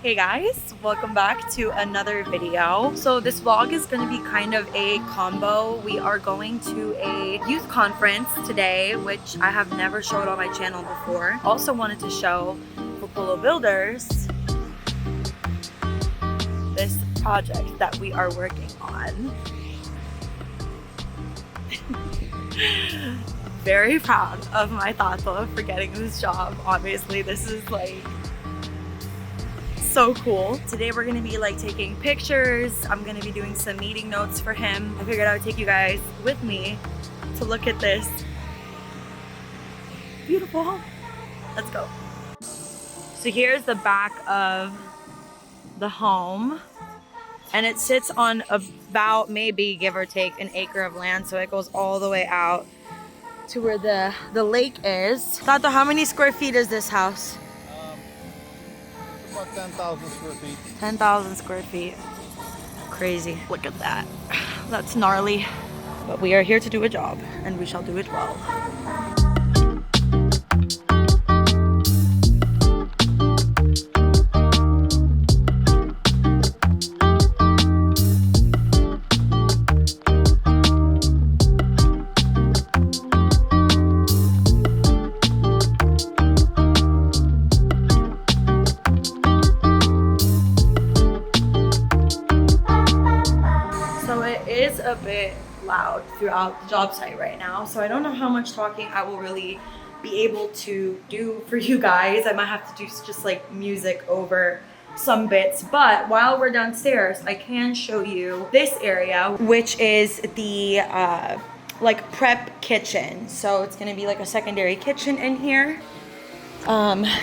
Hey guys, welcome back to another video. So this vlog is going to be kind of a combo. We are going to a youth conference today, which I have never showed on my channel before. Also wanted to show for Polo Builders this project that we are working on. Very proud of my Tata for getting this job. Obviously, this is like so cool. Today we're gonna be like taking pictures. I'm gonna be doing some meeting notes for him. I figured I would take you guys with me to look at this beautiful home. Let's go. So here's the back of the home, and it sits on about maybe give or take an acre of land, so it goes all the way out to where the lake is. Tata, how many square feet is this house? About 10,000 square feet. 10,000 square feet. Crazy. Look at that. That's gnarly. But we are here to do a job, and we shall do it well. A bit loud throughout the job site right now, so I don't know how much talking I will really be able to do for you guys. I might have to do just like music over some bits, but while we're downstairs I can show you this area, which is the like prep kitchen. So it's gonna be like a secondary kitchen in here.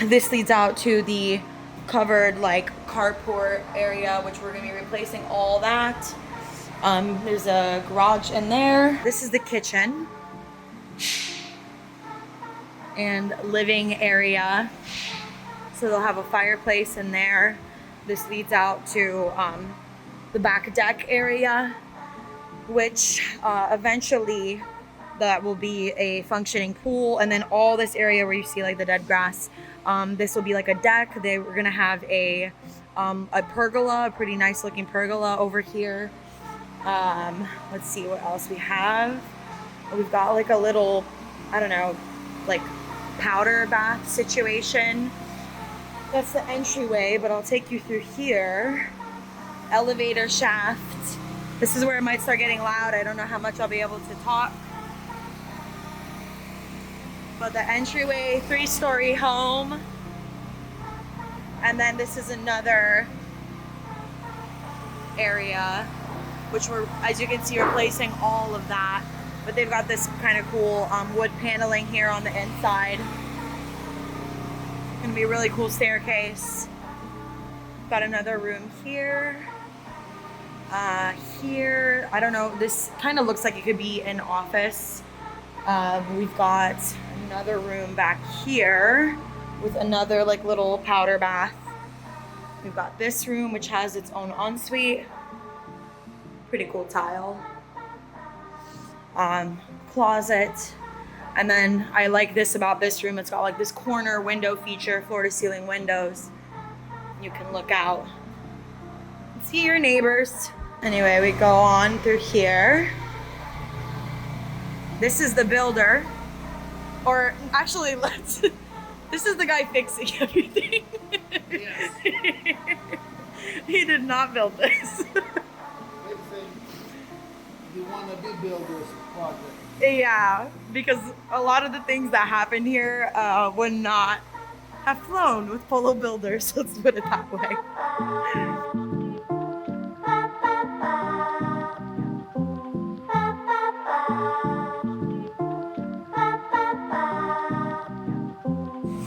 This leads out to the covered like carport area, which we're gonna be replacing all that. There's a garage in there. This is the kitchen and living area. So they'll have a fireplace in there. This leads out to the back deck area, which eventually that will be a functioning pool. And then all this area where you see like the dead grass, this will be like a deck. We're gonna have a pergola, a pretty nice looking pergola over here. Let's see what else we have. We've got like a little, I don't know, like powder bath situation. That's the entryway, but I'll take you through here. Elevator shaft. This is where it might start getting loud. I don't know how much I'll be able to talk. But the entryway, 3-story home. And then this is another area, which we're, as you can see, replacing all of that. But they've got this kind of cool wood paneling here on the inside. Gonna be a really cool staircase. Got another room here. Here, I don't know, this kind of looks like it could be an office. We've got another room back here with another like little powder bath. We've got this room, which has its own ensuite. Pretty cool tile. Closet. And then I like this about this room. It's got like this corner window feature, floor to ceiling windows. You can look out and see your neighbors. Anyway, we go on through here. This is the builder. Or actually, this is the guy fixing everything. Yes. He did not build this. You want to be builders project. Yeah, because a lot of the things that happen here would not have flown with Polo Builders, let's put it that way.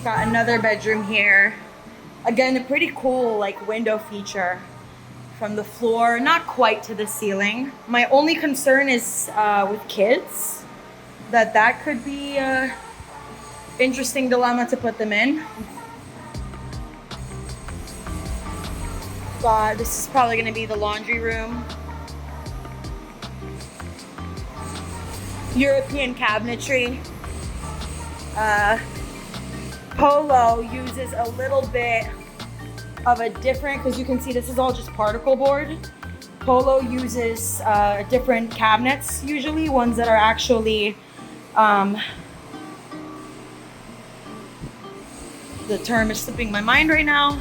Got another bedroom here. Again, a pretty cool like window feature. From the floor, not quite to the ceiling. My only concern is with kids, that could be an interesting dilemma to put them in. But this is probably going to be the laundry room. European cabinetry. Polo uses a little bit of a different, because you can see this is all just particle board. Polo uses different cabinets, usually ones that are actually, the term is slipping my mind right now.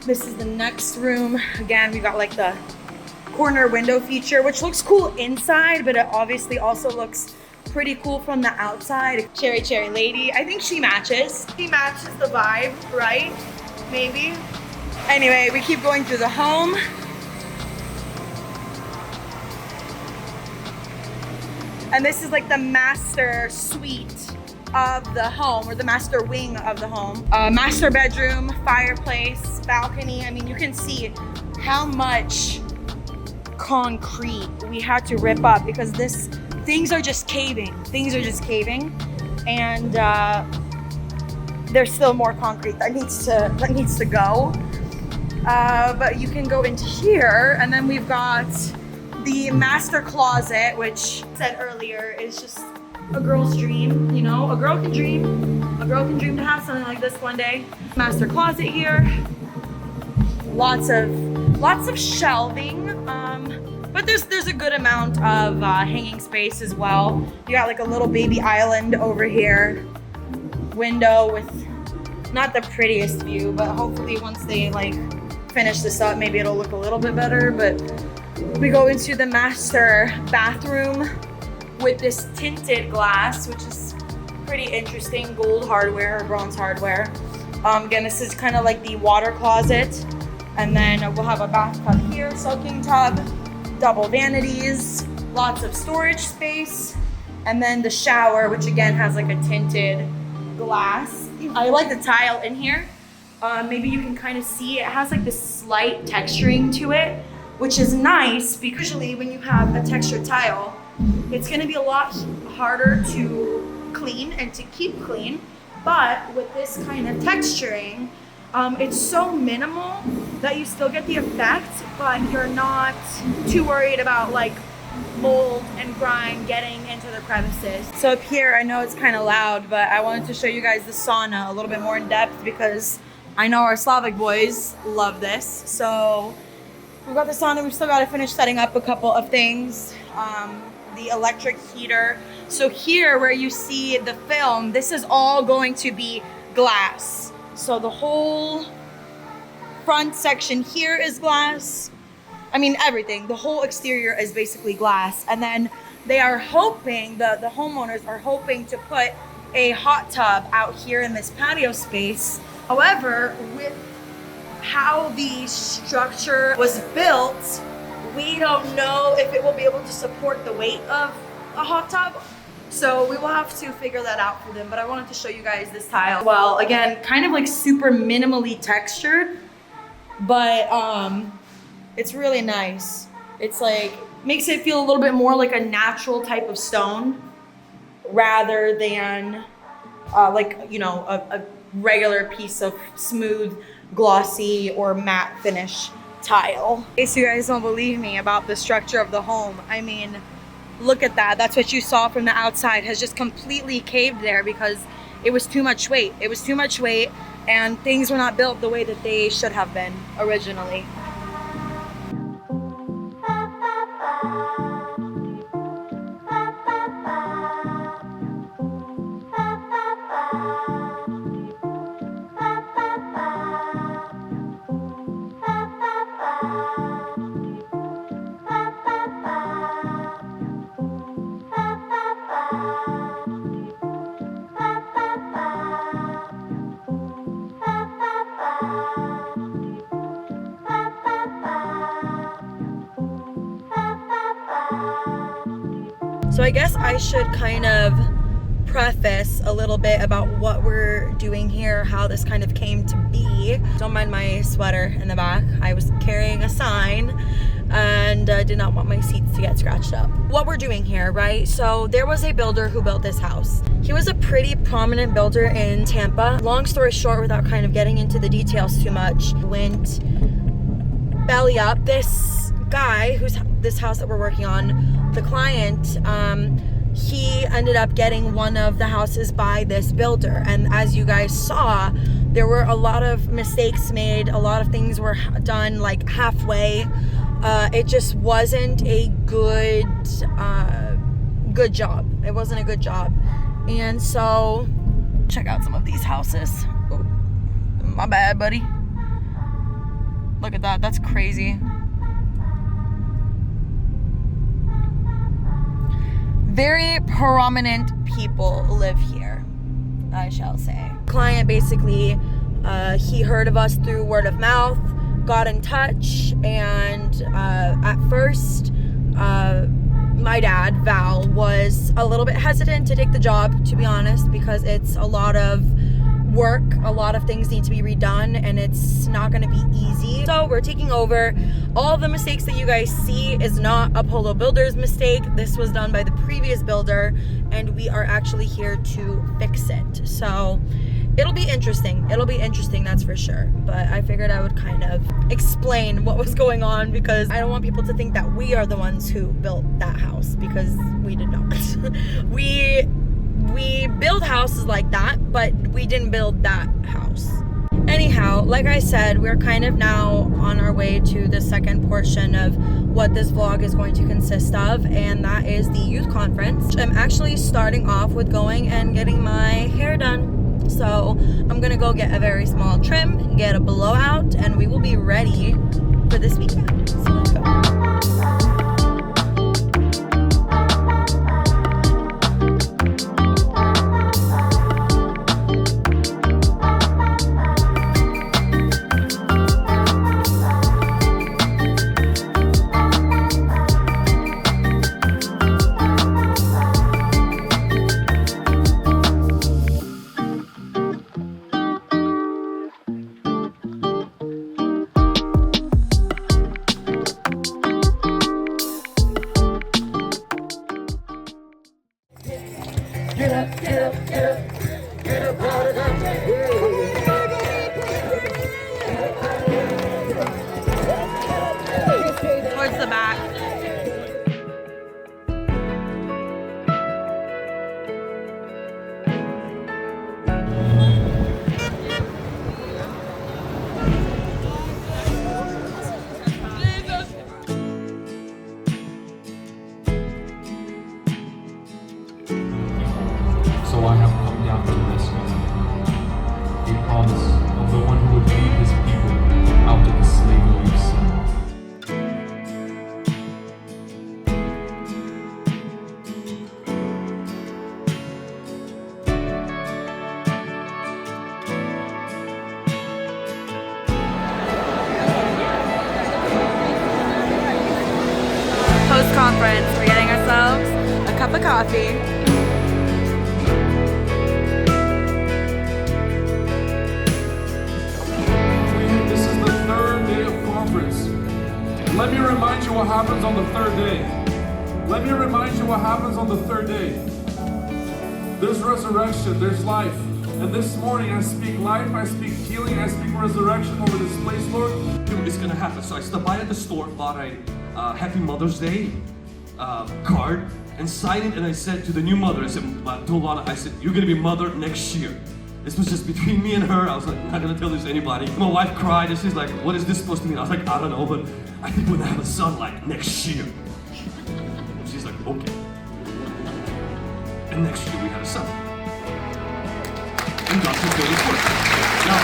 This is the next room. Again, we got like the corner window feature, which looks cool inside, but it obviously also looks pretty cool from the outside. Cherry lady, I think she matches. She matches the vibe, right? Maybe. Anyway, we keep going through the home. And this is like the master suite of the home, or the master wing of the home. Master bedroom, fireplace, balcony. I mean, you can see how much concrete we had to rip up because things are just caving. Things are just caving, and there's still more concrete that needs to go. But you can go into here, and then we've got the master closet, which I said earlier is just a girl's dream. You know, a girl can dream to have something like this one day. Master closet here, lots of shelving, but there's a good amount of hanging space as well. You got like a little baby island over here, window with not the prettiest view, but hopefully once they like finish this up, maybe it'll look a little bit better. But we go into the master bathroom with this tinted glass, which is pretty interesting. Gold hardware or bronze hardware. Again, this is kind of like the water closet. And then we'll have a bathtub here, soaking tub, double vanities, lots of storage space. And then the shower, which again has like a tinted glass. I like the tile in here. Maybe you can kind of see it has like this slight texturing to it, which is nice because usually when you have a textured tile, it's gonna be a lot harder to clean and to keep clean. But with this kind of texturing, it's so minimal that you still get the effect, but you're not too worried about like mold and grime getting into the crevices. So up here, I know it's kind of loud, but I wanted to show you guys the sauna a little bit more in depth because I know our Slavic boys love this. So we've got the sauna. We've still got to finish setting up a couple of things. The electric heater. So here where you see the film, this is all going to be glass. So the whole front section here is glass. I mean, everything. The whole exterior is basically glass. And then they are hoping, the homeowners are hoping to put a hot tub out here in this patio space. However, with how the structure was built, we don't know if it will be able to support the weight of a hot tub. So we will have to figure that out for them. But I wanted to show you guys this tile. Well, again, kind of like super minimally textured, but it's really nice. It's like, makes it feel a little bit more like a natural type of stone rather than like, you know, a regular piece of smooth, glossy or matte finish tile. In case you guys don't believe me about the structure of the home, I mean, look at that. That's what you saw from the outside has just completely caved there because it was too much weight. It was too much weight and things were not built the way that they should have been originally. So I guess I should kind of preface a little bit about what we're doing here, how this kind of came to be. Don't mind my sweater in the back. I was carrying a sign and did not want my seats to get scratched up. What we're doing here, right? So there was a builder who built this house. He was a pretty prominent builder in Tampa. Long story short, without kind of getting into the details too much, went belly up. This guy who's this house that we're working on, the client, he ended up getting one of the houses by this builder. And as you guys saw, there were a lot of mistakes made. A lot of things were done like halfway. It just wasn't a good job. It wasn't a good job. And so check out some of these houses. Oh, my bad, buddy. Look at that. That's crazy. Very prominent people live here, I shall say. Client basically, he heard of us through word of mouth, got in touch, and at first, my dad, Val, was a little bit hesitant to take the job, to be honest, because it's a lot of work, a lot of things need to be redone, and it's not going to be easy. So we're taking over. All the mistakes that you guys see is not a Polo Builders mistake. This was done by the previous builder, and we are actually here to fix it. So it'll be interesting. It'll be interesting, that's for sure. But I figured I would kind of explain what was going on, because I don't want people to think that we are the ones who built that house, because we did not. We build houses like that, but we didn't build that house. Anyhow, like I said, we're kind of now on our way to the second portion of what this vlog is going to consist of, and that is the youth conference. I'm actually starting off with going and getting my hair done. So I'm gonna go get a very small trim, get a blowout, and we will be ready for this weekend. So let's go. Get up, get up, get up, get up out of that. Towards the back. So I have come down to rescue them. A promise of the one who would lead his people out of the slavery of sin. Post-conference, we're getting ourselves a cup of coffee. This is the third day of conference. Let me remind you what happens on the third day. Let me remind you what happens on the third day. There's resurrection, there's life. And this morning I speak life, I speak healing, I speak resurrection over this place, Lord. It's gonna happen. So I stopped by at the store, bought a Happy Mother's Day card, and signed it, and I said to the new mother, I said, told Lana, I said, you're gonna be mother next year. This was just between me and her. I was like, I'm not gonna tell this to anybody. My wife cried, and she's like, what is this supposed to mean? I was like, I don't know, but I think we're gonna have a son like next year. She's like, okay. And next year we had a son. And Dr. Phil's work. Now,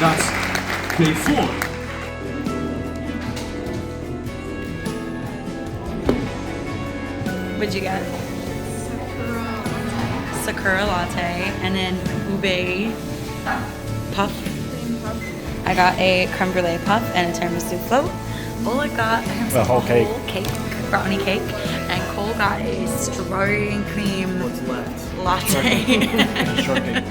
that's day 4. What'd you get? Sakura latte, and then ube puff. I got a creme brulee puff and a tiramisu float. Ola got A whole cake. brownie cake, and Cole got a strawberry and cream latte. Shortcake.